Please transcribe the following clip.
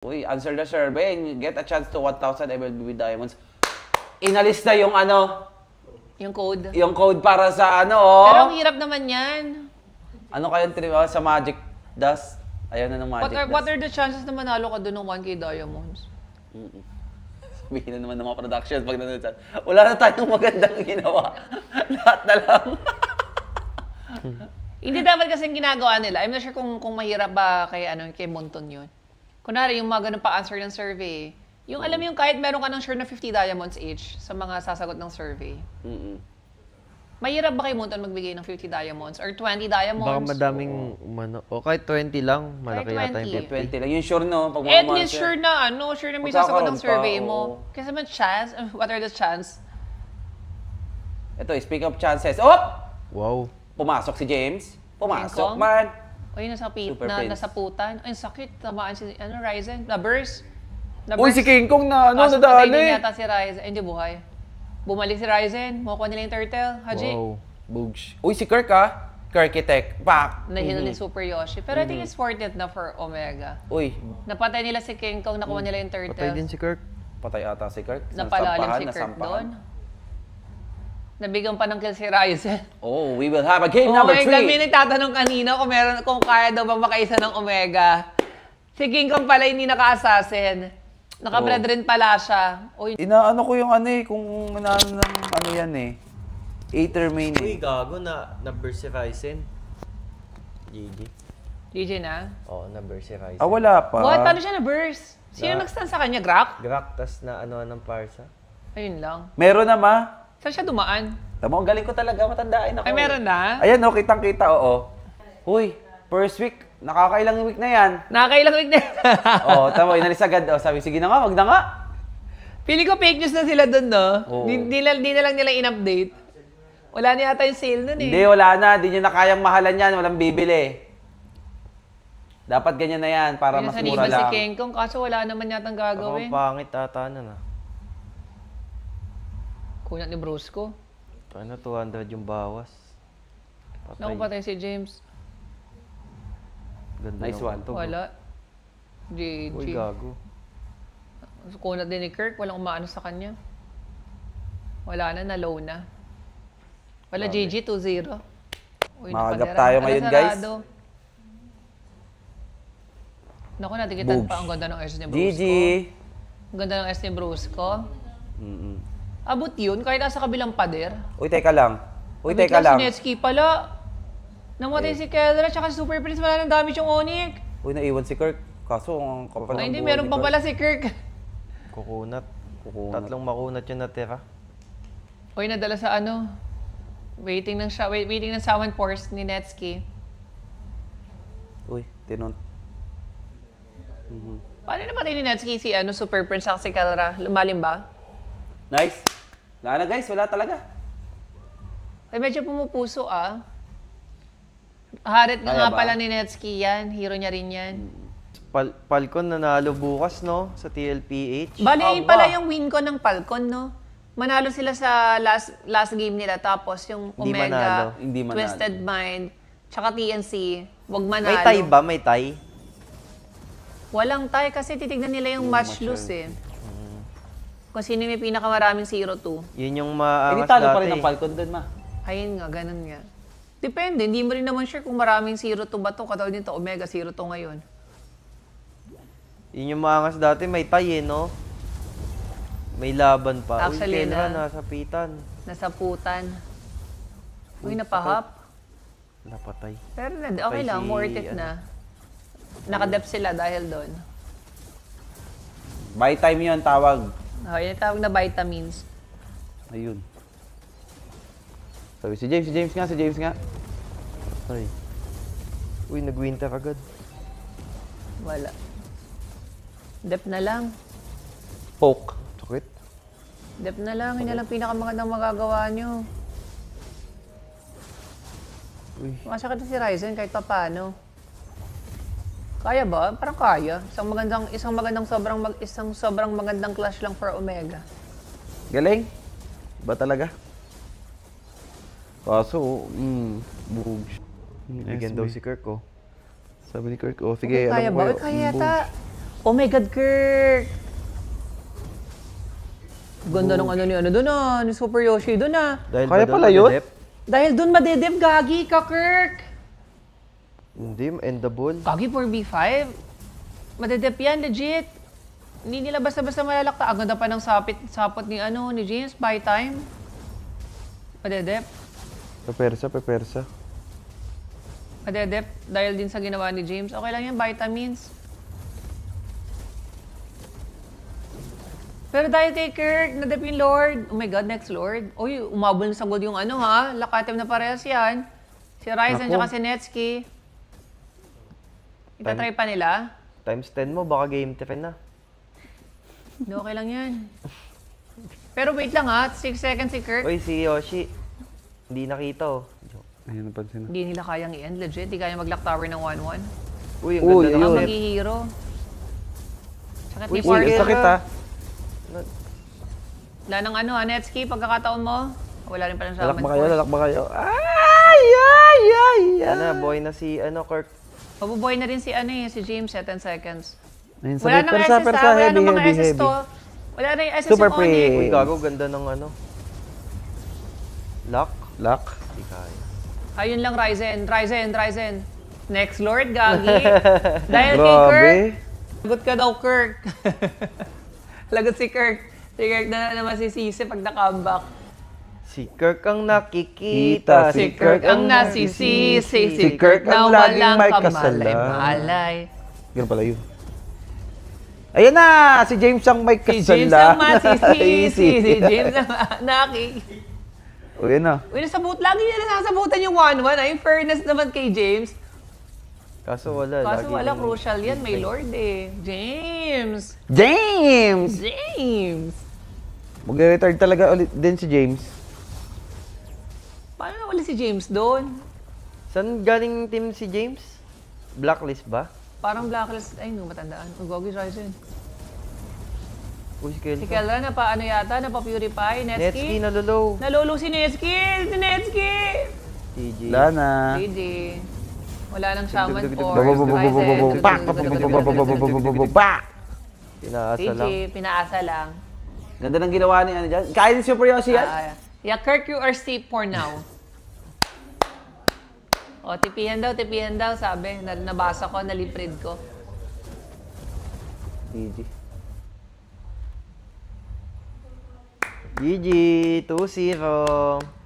Uy, answer the survey and get a chance to 1,000 MLBB diamonds. Inalis na yung ano? Yung code. Yung code para sa ano, oh. Pero ang hirap naman yan. Ano kayong sa Magic Dust? Ayaw na ng Magic Dust. What are the chances na manalo ka doon ng 1K diamonds? Sabihin na naman ng mga productions pag nanonood sa... Wala na tayong magandang ginawa. Lahat na lang. Hindi dapat kasing ginagawa nila. I'm not sure kung mahirap ba kay Monton yun. Kunwari, yung mga ganun pa-answer ng survey. Yung alam mo yung kahit meron ka ng sure na 50 diamonds each sa mga sasagot ng survey. Mahirap ba kay Monton magbigay ng 50 diamonds or 20 diamonds? Baka madaming o kahit 20 lang, malaki yata yung 20 lang. Yung sure no? Pag at least sure na may sasagot ng survey mo. Kasi may chance, what are the chance? Ito, speak of chances. Oh! Wow. Pumasok si James. Pumasok Kingkong? man. Uy, Super nasaputan. Ay, sakit. Tamaan si, Ryzen. Na-burst. Uy, si King Kong na, nadali. nadali. Patay yata si Ryzen. Ay, hindi buhay. Bumalik si Ryzen. Makuha nila yung turtle. Haji. Wow. Bugs. Uy, si Kirk ah. Kirkitek. Pak. Nahil ni Super Yoshi. Pero I think it's worth it na for Omega. Uy. Napatay nila si King Kong. Nakuha nila yung turtle. Patay din si Kirk. Patay ata si Kirk. Napalalim si Kirk doon. Nabigyan pa ng kill si Ryzen. Oh, we will have a game number 3. May nagtatanong kanina kung kaya daw ba makaisa ng Omega. Si King Kong pala hindi naka-assassin. Naka-blood rin pala siya. Uy, Inaano ko yung kung inaano ng yan Aether main. Uy, gago na-burst si Ryzen. GG. GG na. Oo, na-burst si Ryzen. Ah, wala pa. What? Paano siya na-burst? Sino nag-stun sa kanya? Grak? Grak, tas na ng parsa. Ayun lang. Meron na ma. Saan siya dumaan? Tama, ang galing ko talaga. Matandaan ako. Ay, meron na? Ayan, kitang-kita, oo. Uy, first week. Nakakailang week na yan. Nakakailang week na. Tama, inalis agad. Sabi, sige na nga, wag na nga. Pili ko fake news na sila dun, no? Oo. Di na lang nila in-update. Wala na yata yung sale nun eh. Hindi, wala na. Di nyo na kayang mahalan yan. Walang bibili. Dapat ganyan na yan para mas mura si lang. King Kong, kaso wala naman yatang gagawin. Ako pangit ata na. Kunat ni Brusco. 200 yung bawas. Naku, patay si James. Ganda Nice one. Wala. GG. Uy, gago. Kunat din ni Kirk, walang umaano sa kanya. Wala na, na-low na. Wala, GG, 2-0. Uy, Makagap tayo ngayon, guys. Naku, natikitan pa. Ang ganda ng S ni Brusco. GG. Ang ganda ng S ni Brusco. Abot yun, kahit nasa kabilang pader. Uy, teka lang. Si Netsky pala. Namatay si Keldra, tsaka si Super Prince, wala nang damage yung Onyx. Uy, naiwan si Kirk. Kaso, ang kapal ng Ay, hindi, buhay meron ni pa Kirk. pala si Kirk. Kukunat. Tatlong makunat yung natira. Uy, nadala sa waiting ng Shaman Force ni Netsky. Uy, tinon. Paano namatay ni Netsky si Super Prince at si Keldra? Lumalim ba? Nice. Wala na guys, wala talaga. Ay, medyo pumupuso Harit Kaya nga ba? pala ni Netsky yan. Hero niya rin yan. Falcon nanalo bukas, no? Sa TLPH. Bali, yun Aba. pala yung win ko ng Falcon, no? Manalo sila sa last game nila. Tapos yung Hindi Omega, manalo. Hindi manalo. Twisted Mind, tsaka TNC, wag manalo. May tie ba? May tie? Walang tie kasi titignan nila yung match lose Kung sino may pinakamaraming 0-2. Yun yung Hindi maangas talo pa rin dati. ng Falcon dun, ma. Ayun nga, ganun nga. Depende, hindi mo rin naman sure kung maraming 0-2 ba to. Katawag nito, Omega 0-2 ngayon. Yun yung maangas dati. May tie no? May laban pa. Actually, Uy, Kenra, nasa pitan. Nasaputan. Uy, napahap. Napatay. Pero okay lang, si, worth it na. Nakadep sila dahil doon. Buy time yun, tawag. Yun yung tawag na vitamins. Ayun. Sabi si James nga. Ay. Uy, nag-winter agad. Wala. Dep na lang. Poke. Sakit. Dep na lang. Yun na lang pinakamagandang magagawa nyo. Uy. Masakit na si Ryzen kahit pa paano. Kaya ba? Parang kaya. Isang sobrang magandang clash lang for Omega. Galing. Ba talaga? Kaso, Bigyan daw si Kirk, oh. Sabi ni Kirk, sige, Kaya alam ba? ko Kaya yata. Oh my God, Kirk! Ganda ng ano ni doon ni Super Yoshi doon Dahil Kaya ba doon pala yun? madedep? Dahil doon madedep, gagi ka, Kirk! Hindi, endable. Gagi 4v5? Madedep yan, legit. Hindi nila basta-basta malalakta. Ang ganda pa ng sapot ni James, by time. Madedep. Pepersa. Madedep, dahil din sa ginawa ni James. Okay lang yan, vitamins. Pero dahil kay Kirk, nadep yung Lord. Oh my God, next Lord. Uy, umabol na sa gold yung Lakatim na parehas yan. Si Ryzen Naku. at si Netsky. Itatry pa nila. Times 10 mo, baka game 10 na. Hindi, okay lang yan. Pero wait lang 6 seconds si Kirk. Uy, si Yoshi. Hindi nakita oh. Ayun, napansin na. Hindi nila kayang i-end, legit. Hindi kaya mag-lock tower ng 1-1. Uy, ang Uy, ganda ayun. ng Baka step. mag-hero. Sakit ni Uy, Uy, Parker. ang sakit Wala ng Netsky, pagkakataon mo. Wala rin palang Lalak shaman ba kayo? force. Ay! Ano, boy na si Kirk. Mabubuhay na rin si si James, 10 seconds. Ayun, Wala nang SS wala nang mga SS to. Wala na yung SS Super yung Onyx. free. Uy, gago, ganda ng Lock. Lock. Hindi kaya. Ayun lang, Ryzen. Next Lord, gagi. Dahil kay Grabe. Kirk. Lagot ka daw, Kirk. Lagot si Kirk. Si Kirk na naman masisisi pag na-comeback. Si Kirk ang nakikita. Si Kirk ang nasisisi. Si Kirk na walang kamalay-malay. Ganun pala yun. Ayan na! Si James ang may Si kasala. James ang masisisi. Si James ang nakikita. O, yan na. Uy, lagi niya nasasabutan yung 1-1. In fairness naman kay James. Kaso wala. Kaso lagi wala, din- crucial yan. May Lord James! James! Magre-retard talaga ulit din si James. Paano nawala si James doon? Saan galing team si James? Blacklist ba? Parang blacklist. Ay, no, matandaan. Gogi Ryzen. Uy, si Si Kelvin. Kelra, yata, napa-purify. Netsky, Netsky. nalolow. Nalolo si Netsky! Si Netsky! TG. Wala na. GG. Wala nang shaman Dug, dug, dug, force. dug, dug, dug, Pak! Ryzen. Pak! Pak! Pak! Pak! Pinaasa GG, lang. pinaasa lang. Ganda ng ginawa ni dyan. Kaya ni Super Yoshi yan? Yeah, Kirk, you are safe for now. O, tipihan daw, sabi. Nabasa ko, naliprid ko. GG. GG, 2-0.